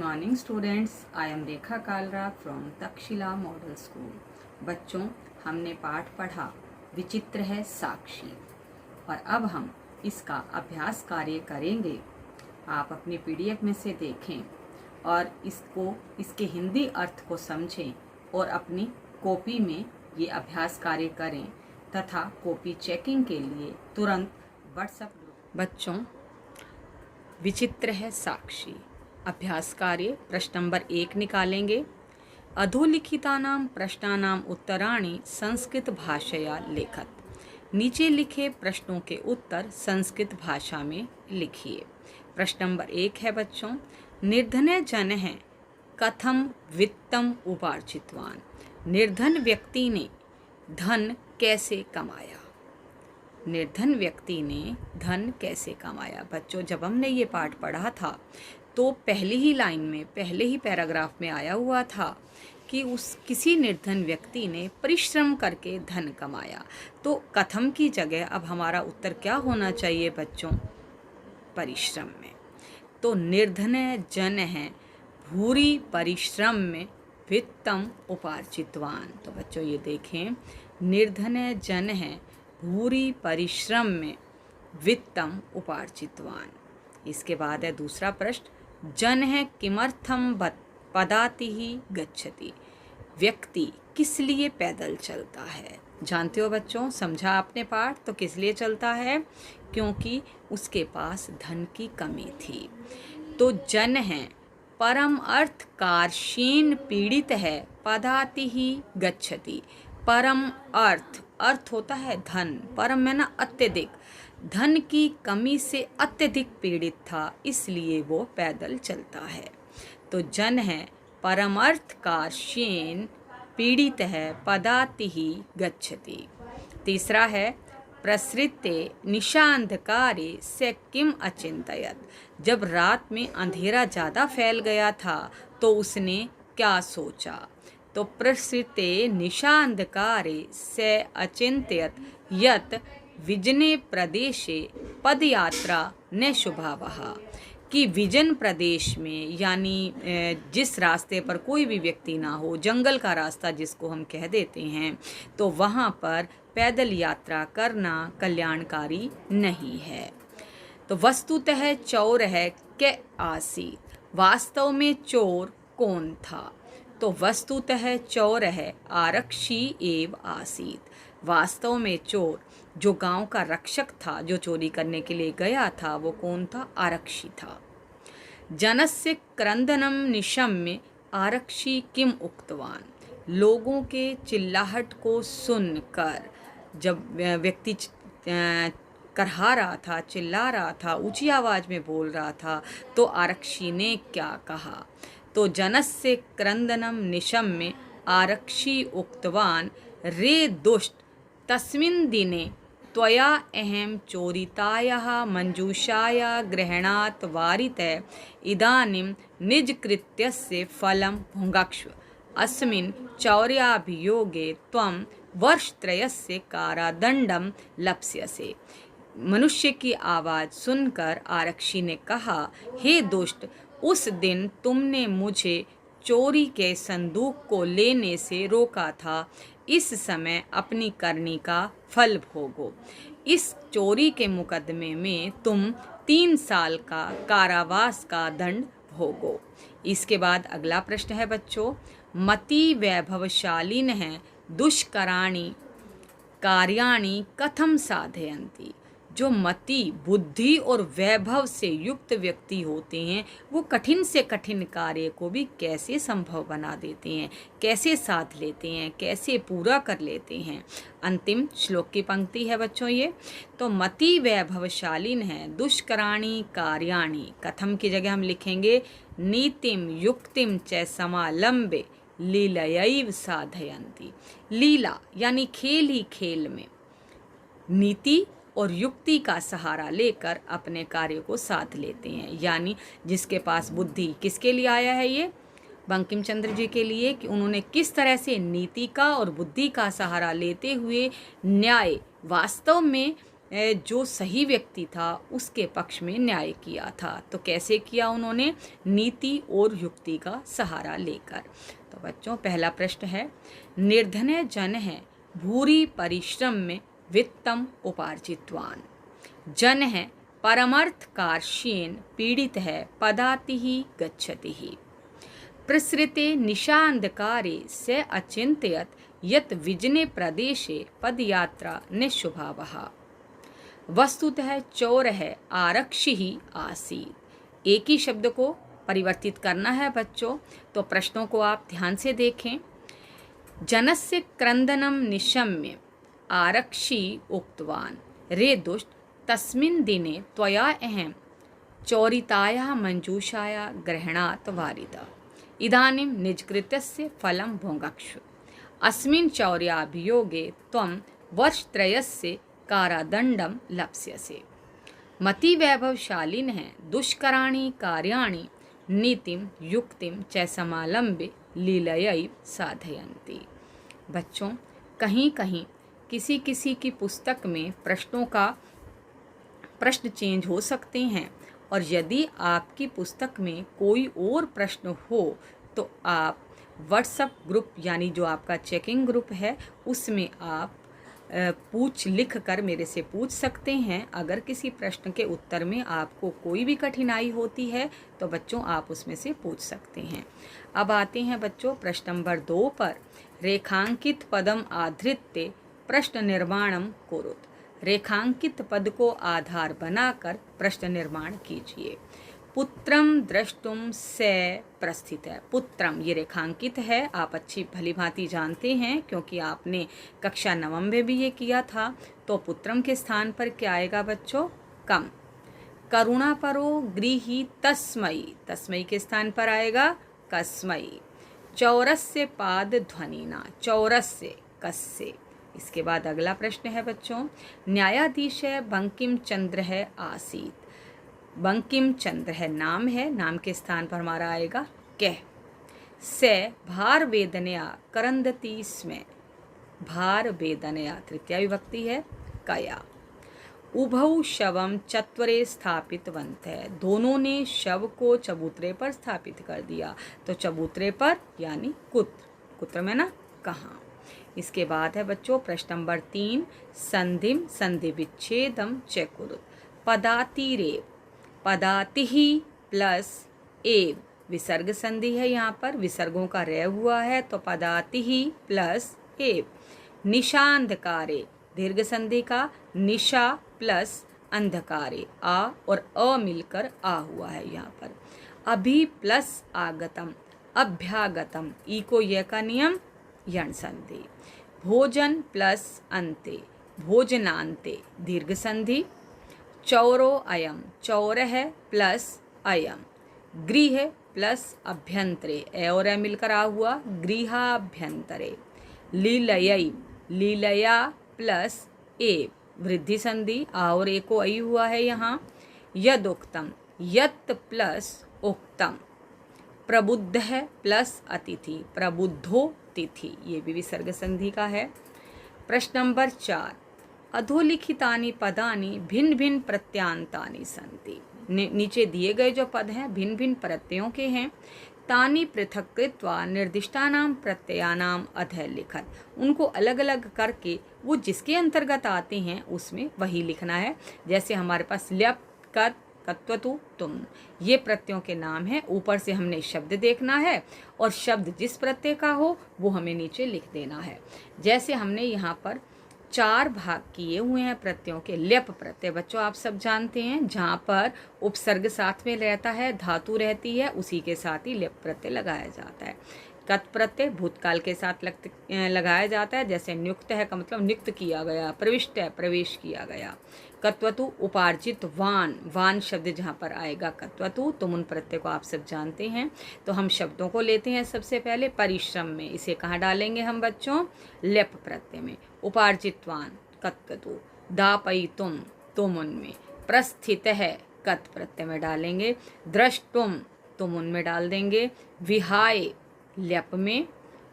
Morning students, I am Rekha Kalra from Takshashila model school. बच्चों, हमने पाठ पढ़ा विचित्र है साक्षी, और अब हम इसका अभ्यास कार्य करेंगे। आप अपनी पीडीएफ में से देखें और इसके हिंदी अर्थ को समझें और अपनी कॉपी में ये अभ्यास कार्य करें तथा कॉपी चेकिंग के लिए तुरंत व्हाट्सएप ग्रुप। बच्चों, विचित्र है साक्षी अभ्यास कार्य प्रश्न नंबर 1 निकालेंगे। अधोलिखितानां प्रश्नानां उत्तराणि संस्कृत भाषया लेखत। नीचे लिखे प्रश्नों के उत्तर संस्कृत भाषा में लिखिए। प्रश्न नंबर 1 है बच्चों, निर्धन जन है कथम वित्तम उपार्जितवान। निर्धन व्यक्ति ने धन कैसे कमाया। निर्धन व्यक्ति ने धन कैसे कमाया। बच्चों, जब हमने ये पाठ पढ़ा था तो पहली ही लाइन में, पहले ही पैराग्राफ में आया हुआ था कि किसी निर्धन व्यक्ति ने परिश्रम करके धन कमाया। तो कथम की जगह अब हमारा उत्तर क्या होना चाहिए बच्चों? परिश्रम में। तो निर्धन जन है भूरी परिश्रम में वित्तम उपार्जितवान। तो बच्चों ये देखें, निर्धन जन है भूरी परिश्रम में वित्तम उपार्जितवान। इसके बाद है दूसरा प्रश्न, जन है किमर्थम पदाति ही गच्छति। व्यक्ति किस लिए पैदल चलता है। जानते हो बच्चों, समझा आपने पाठ? तो किस लिए चलता है? क्योंकि उसके पास धन की कमी थी। तो जन है परम अर्थ कारशीन पीड़ित है पदाति ही गच्छति। परम अर्थ होता है धन, परम में ना अत्यधिक, धन की कमी से अत्यधिक पीड़ित था, इसलिए वो पैदल चलता है। तो जन है परमर्थ कारशीन पीड़ित है पदाति ही गच्छति। तीसरा है, प्रसृते निशांधकारे से किम अचिंतयत। जब रात में अंधेरा ज़्यादा फैल गया था तो उसने क्या सोचा। तो प्रसृते निशांधकारे से अचिंतयत यत विजने प्रदेशे पदयात्रा न शुभावह। कि विजन प्रदेश में, यानी जिस रास्ते पर कोई भी व्यक्ति ना हो, जंगल का रास्ता जिसको हम कह देते हैं, तो वहाँ पर पैदल यात्रा करना कल्याणकारी नहीं है। तो वस्तुतः चोर है के आसीत। वास्तव में चोर कौन था। तो वस्तुतः चोर है आरक्षी एव आसीत। वास्तव में चोर जो गांव का रक्षक था, जो चोरी करने के लिए गया था, वो कौन था? आरक्षी था। जनस्य क्रंदनम निशम्य आरक्षी किम उक्तवान। लोगों के चिल्लाहट को सुनकर जब व्यक्ति करहा रहा था, चिल्ला रहा था, ऊंची आवाज में बोल रहा था, तो आरक्षी ने क्या कहा। तो जनस्य क्रंदनम निशम्य आरक्षी उक्तवान रे दुष्ट तस्मिन् दिने त्वया अहम चोरितायाः मंजूषाया ग्रहणात् वारितः इदानीं निजकृत्यस्य फलं भुङ्क्ष्व। अस्मिन् चौर्याभियोगे त्वं वर्षत्रयस्य कारादंडं लप्स्यसे। मनुष्य की आवाज़ सुनकर आरक्षी ने कहा, हे दुष्ट, उस दिन तुमने मुझे चोरी के संदूक को लेने से रोका था, इस समय अपनी करनी का फल भोगो। इस चोरी के मुकदमे में तुम 3 साल का कारावास का दंड भोगो। इसके बाद अगला प्रश्न है बच्चों, मति वैभवशालिन है दुष्कराणि कार्याणि कथम साधयन्ति। जो मति, बुद्धि और वैभव से युक्त व्यक्ति होते हैं, वो कठिन से कठिन कार्य को भी कैसे संभव बना देते हैं, कैसे साध लेते हैं, कैसे पूरा कर लेते हैं। अंतिम श्लोक की पंक्ति है बच्चों ये। तो मति वैभवशालिन है दुष्कराणि कार्याणि। कथम की जगह हम लिखेंगे नीतिम युक्तिम च समालंबे लीलयैव साधयन्ति। लीला यानी खेल ही खेल में नीति और युक्ति का सहारा लेकर अपने कार्य को साध लेते हैं। यानी जिसके पास बुद्धि, किसके लिए आया है ये? बंकिम चंद्र जी के लिए, कि उन्होंने किस तरह से नीति का और बुद्धि का सहारा लेते हुए न्याय, वास्तव में जो सही व्यक्ति था उसके पक्ष में न्याय किया था। तो कैसे किया उन्होंने? नीति और युक्ति का सहारा लेकर। तो बच्चों पहला प्रश्न है, निर्धन जन है भूरि परिश्रम में वित्तम उपार्जितवान। जन है परमर्थ कार्ष्येन पीड़ित है पदाति ही गच्छति ही। प्रसृते निशांधकारे से अचिंत्यत यत विजने प्रदेशे पदयात्रा निशुभावः। वस्तुतः चोर है आरक्षी ही आसीत। एक ही शब्द को परिवर्तित करना है बच्चों, तो प्रश्नों को आप ध्यान से देखें। जनस्य क्रंदनम निशम्य आरक्षी उक्तवान रे दुष्ट तस्मिन् दिने त्वया अहम चौरिताया मंजूषाया ग्रहणात् वारिता इदानीं निजकृत्यस्य फलं भोगक्षु अस्मिन् चौर्याभियोगे त्वं वर्षत्रयस्य कारादंडम लप्स्यसे। मति वैभवशालिन है दुष्कराणि कार्याणि नीतिम युक्तिम च समालंबे लीलयै साधयन्ति। बच्चों कहीं कहीं किसी किसी की पुस्तक में प्रश्न चेंज हो सकते हैं, और यदि आपकी पुस्तक में कोई और प्रश्न हो तो आप व्हाट्सएप ग्रुप यानी जो आपका चेकिंग ग्रुप है उसमें आप लिख कर मेरे से पूछ सकते हैं। अगर किसी प्रश्न के उत्तर में आपको कोई भी कठिनाई होती है तो बच्चों आप उसमें से पूछ सकते हैं। अब आते हैं बच्चों प्रश्न नंबर 2 पर। रेखांकित पदम आधृत्य प्रश्न निर्माणम कुरुत। रेखांकित पद को आधार बनाकर प्रश्न निर्माण कीजिए। पुत्रम द्रष्टुम से प्रस्थित है। पुत्रम ये रेखांकित है, आप अच्छी भली भांति जानते हैं क्योंकि आपने कक्षा 9 में भी ये किया था। तो पुत्रम के स्थान पर क्या आएगा बच्चों? कम। करुणा परो गृही तस्मयी, तस्मयी के स्थान पर आएगा कस्मयी। चौरस्य पाद ध्वनिना, चौरस्य कस्य। इसके बाद अगला प्रश्न है बच्चों, न्यायाधीश बंकिम चंद्र है आसीत। बंकिम चंद्र है नाम है, नाम के स्थान पर हमारा आएगा कह। से भार वेदनया करंदती स्म, भार वेदनया तृतीया विभक्ति है कया। उभौ शवम चत्वरे स्थापितवंत है, दोनों ने शव को चबूतरे पर स्थापित कर दिया। तो चबूतरे पर यानी कुत्र, कुत्र में ना कहाँ। इसके बाद है बच्चों प्रश्न नंबर 3, संधिम संधि विच्छेदम च कुरुत। पदातिरेव, पदाति ही प्लस एव, विसर्ग संधि है, यहाँ पर विसर्गों का रह हुआ है तो पदाति ही प्लस एव। निशांधकारे, दीर्घ संधि का निशा प्लस अंधकारे, आ और अ मिलकर आ हुआ है यहाँ पर। अभी प्लस आगतम, अभ्यागतम, ई को य का नियम यण संधि। भोजन प्लस अंते, भोजनांते, दीर्घ संधि। चौरो अयम, चौर है प्लस अयम। गृह प्लस अभ्यंतरे, ए और ए मिलकर आ हुआ गृहाभ्यंतरे। लीलयई, लीलया प्लस ए, वृद्धि संधि, आ और ए को आई हुआ है यहाँ। यदुक्तम, यत प्लस उक्तम। प्रबुद्ध है प्लस अतिथि, प्रबुद्धो तिथि, ये भी विसर्ग संधि का है। प्रश्न नंबर 4, अधोलिखितानि पदानि भिन्न भिन्न प्रत्यांतानि सन्ति। नीचे दिए गए जो पद हैं भिन्न भिन्न प्रत्ययों के हैं। तानि पृथक कृत्वा निर्दिष्टानाम प्रत्ययानाम अधः लिखत, उनको अलग अलग करके वो जिसके अंतर्गत आते हैं उसमें वही लिखना है। जैसे हमारे पास ल्यप, कत, कत्वतु, तुम, ये प्रत्ययों के नाम हैं। ऊपर से हमने शब्द देखना है और शब्द जिस प्रत्यय का हो वो हमें नीचे लिख देना है। जैसे हमने यहाँ पर 4 भाग किए हुए हैं प्रत्ययों के। ल्यप प्रत्यय बच्चों आप सब जानते हैं, जहाँ पर उपसर्ग साथ में रहता है, धातु रहती है, उसी के साथ ही ल्यप प्रत्यय लगाया जाता है। कत प्रत्यय भूतकाल के साथ लगाया जाता है, जैसे नियुक्त है का मतलब नियुक्त किया गया, प्रविष्ट है प्रवेश किया गया। कत्वतु उपार्जित वान, वान शब्द जहाँ पर आएगा कत्वतु, तुम उन प्रत्यय को आप सब जानते हैं। तो हम शब्दों को लेते हैं सबसे पहले परिश्रम में, इसे कहाँ डालेंगे हम बच्चों? ल्यप प्रत्यय में। उपार्जितवान कत्वतु, दापई तुम उनमें। प्रस्थित है कत प्रत्यय में डालेंगे। द्रष्टुम तुम उनमें डाल देंगे। विहाय ल्यप में,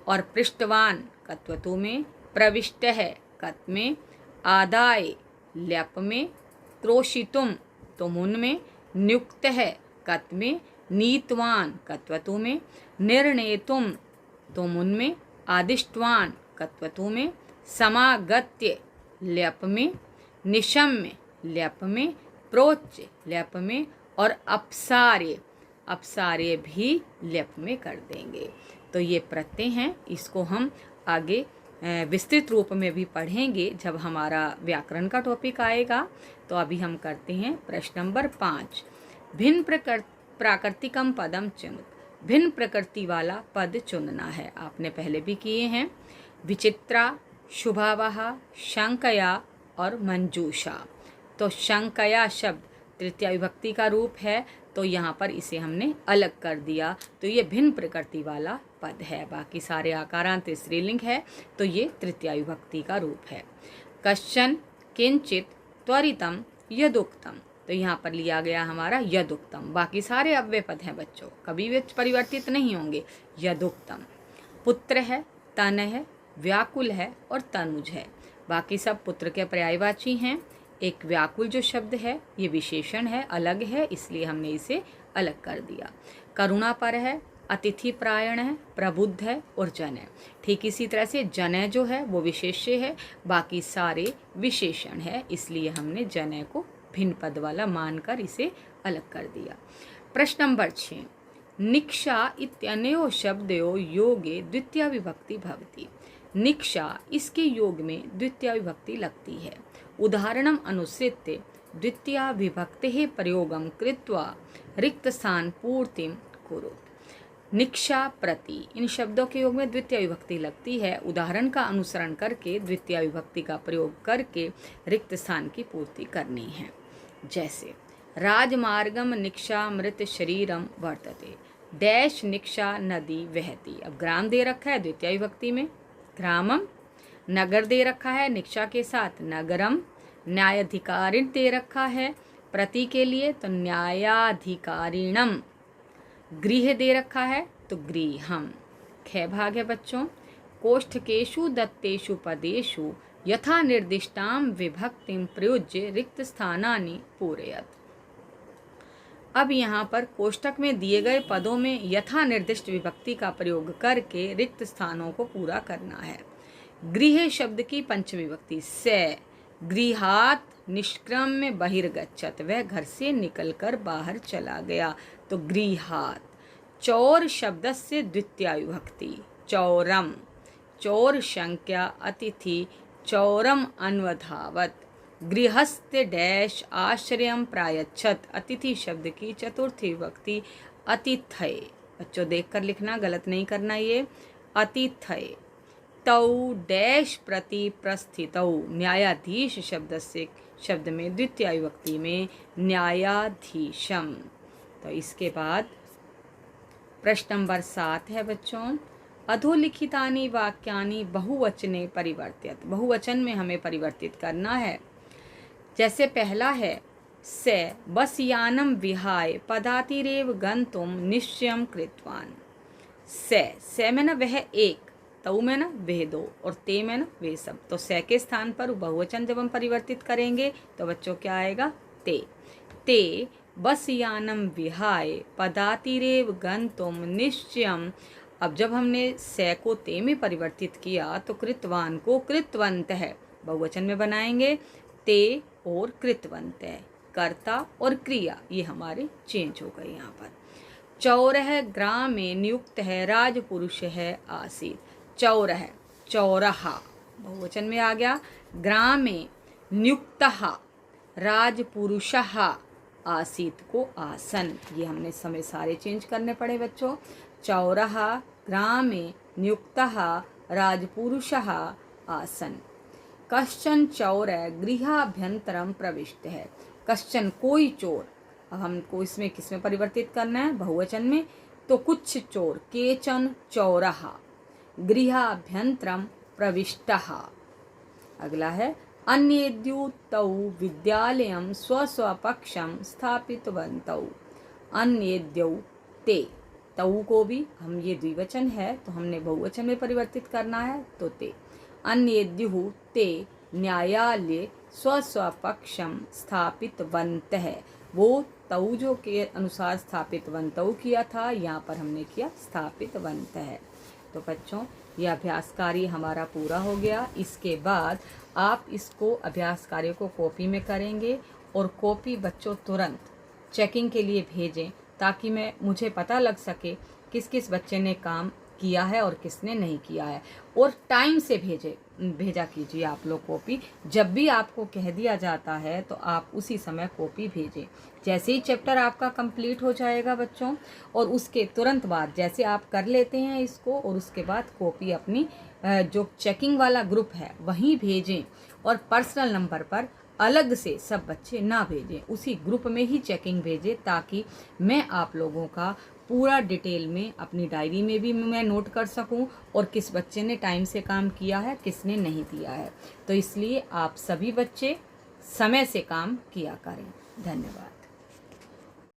और पृष्ठवान कत्वतु में। प्रविष्ट है कत में। आदाय ल्यप में, त्रोषितुम तुमुन में, नियुक्त है कत में, नीतवान कत्वतु में, निर्णेतुम तुमुन में, आदिष्टवान कत्वतु में, समागत्य ल्यप में, निशम्य ल्यप में, प्रोच्य ल्यप में और अपसार्य भी ल्यप में कर देंगे। तो ये प्रत्यय हैं, इसको हम आगे विस्तृत रूप में भी पढ़ेंगे जब हमारा व्याकरण का टॉपिक आएगा। तो अभी हम करते हैं प्रश्न नंबर 5। भिन्न प्राकृतिकम पदम चुन। भिन्न प्रकृति वाला पद चुनना है। आपने पहले भी किए हैं। विचित्रा, शुभावहा, शंकया और मंजूषा। तो शंकया शब्द तृतीया विभक्ति का रूप है, तो यहाँ पर इसे हमने अलग कर दिया, तो ये भिन्न प्रकृति वाला पद है। बाकी सारे आकारांत स्त्रीलिंग है, तो ये तृतीया विभक्ति का रूप है। कश्चन, किंचित, त्वरितम, यदुक्तम। तो यहाँ पर लिया गया हमारा यदुक्तम। बाकी सारे अव्यय पद हैं बच्चों, कभी भी परिवर्तित नहीं होंगे। यदुक्तम। पुत्र है, तन है, व्याकुल है और तनुज है। बाकी सब पुत्र के पर्यायवाची हैं। एक व्याकुल जो शब्द है ये विशेषण है, अलग है, इसलिए हमने इसे अलग कर दिया। करुणा पर है, अतिथि प्रायण है, प्रबुद्ध है और जन है। ठीक इसी तरह से जन जो है वो विशेष्य है, बाकी सारे विशेषण है, इसलिए हमने जन को भिन्न पद वाला मानकर इसे अलग कर दिया। प्रश्न नंबर 6। निक्षा इत्यनयो शब्दयो योगे द्वितीया विभक्ति भवति। निक्षा, इसके योग में द्वितीया विभक्ति लगती है। उदाहरणम अनुसृत्य द्वितीया विभक्तेः प्रयोगम कृत्वा रिक्त स्थान पूर्तिम कुरुत। निक्षा, प्रति, इन शब्दों के योग में द्वितीय विभक्ति लगती है। उदाहरण का अनुसरण करके द्वितीय विभक्ति का प्रयोग करके रिक्त स्थान की पूर्ति करनी है। जैसे राजमार्गम निक्षा मृत शरीरम वर्तते, डैश निक्षा नदी वहती। अब ग्राम दे रखा है द्वितीय विभक्ति में, ग्रामम। नगर दे रखा है निक्षा के साथ, नगरम। न्यायाधिकारिण दे रखा है प्रति के लिए, तो न्यायाधिकारिणम। गृह दे रखा है तो गृहम। ख भाग है बच्चों। कोष्ठकेषु दत्तेषु पदेषु यथा निर्दिष्टाम विभक्तिम प्रयुज्य रिक्त स्थानानि पूरयत। अब यहाँ पर कोष्ठक में दिए गए पदों में यथा निर्दिष्ट विभक्ति का प्रयोग करके रिक्त स्थानों को पूरा करना है। गृह शब्द की पंचमी विभक्ति से, गृहात निष्क्रम्य बहिर्गच्छत, वह घर से निकलकर बाहर चला गया, तो गृहात। चौर शब्द से द्वितीया विभक्ति, चौरम। चौर संख्या अतिथि, चौरम अन्वधावत। गृहस्थ डैश आश्रयम प्रायच्छत, अतिथि शब्द की चतुर्थी विभक्ति अतिथय। बच्चों देखकर लिखना, गलत नहीं करना ये। अतिथय। तौ डैश प्रति प्रस्थितौ, न्यायाधीश शब्द में द्वितीय विभक्ति में न्यायाधीशम। तो इसके बाद प्रश्न नंबर 7 है बच्चों। अधोलिखितानि वाक्यानि बहुवचने परिवर्त्यत। बहुवचन में हमें परिवर्तित करना है। जैसे पहला है से बसयानम विहाय पदातिरेव गंतुम निश्चयम कृतवान। से में ना वह एक, तऊ में ना वे दो और ते में ना वे सब। तो से के स्थान पर बहुवचन जब हम परिवर्तित करेंगे तो बच्चों क्या आएगा, ते। ते बसयानम विहाय पदातिरेव गंतुम निश्चयम। अब जब हमने से को ते में परिवर्तित किया तो कृतवान को कृतवंत है बहुवचन में बनाएंगे। ते और कृतवंत है, कर्ता और क्रिया ये हमारे चेंज हो गए यहाँ पर। चौर है, ग्राम में नियुक्त है, राजपुरुष है, आसीत। चौर है, चौरहा बहुवचन में आ गया। ग्राम में नियुक्तहा, राजपुरुषहा, आसीत को आसन। ये हमने समय सारे चेंज करने पड़े बच्चों। चौरहा, ग्राम में नियुक्तहा, राजपुरुषहा, आसन। कश्चन चौर है, गृहाभ्यंतरम प्रविष्ट है। कश्चन कोई चोर। अब हमको इसमें किसमें परिवर्तित करना है, बहुवचन में। तो कुछ चोर, केचन चौरहा, गृहाभ्यंतरम प्रविष्टः। अगला है अन्येद्यु तौ विद्यालयं स्वस्वपक्षं स्थापितवन्तौ। अन्येद्यौ ते, तौ को भी हम ये द्विवचन है तो हमने बहुवचन में परिवर्तित करना है, तो ते। अन्येद्युः ते न्यायालये स्वस्वपक्षं स्थापितवन्तः। वो तौजो के अनुसार स्थापितवन्तौ किया था, यहाँ पर हमने किया स्थापितवन्तः। तो बच्चों, ये अभ्यास कार्य हमारा पूरा हो गया। इसके बाद आप इसको अभ्यास कार्य को कॉपी में करेंगे और कॉपी बच्चों तुरंत चेकिंग के लिए भेजें, ताकि मुझे पता लग सके किस किस बच्चे ने काम किया है और किसने नहीं किया है। और टाइम से भेजा कीजिए आप लोग कॉपी। जब भी आपको कह दिया जाता है तो आप उसी समय कॉपी भेजें। जैसे ही चैप्टर आपका कंप्लीट हो जाएगा बच्चों, और उसके तुरंत बाद जैसे आप कर लेते हैं इसको, और उसके बाद कॉपी अपनी जो चेकिंग वाला ग्रुप है वहीं भेजें। और पर्सनल नंबर पर अलग से सब बच्चे ना भेजें, उसी ग्रुप में ही चेकिंग भेजें, ताकि मैं आप लोगों का पूरा डिटेल में अपनी डायरी में भी मैं नोट कर सकूं और किस बच्चे ने टाइम से काम किया है, किसने नहीं किया है। तो इसलिए आप सभी बच्चे समय से काम किया करें। धन्यवाद।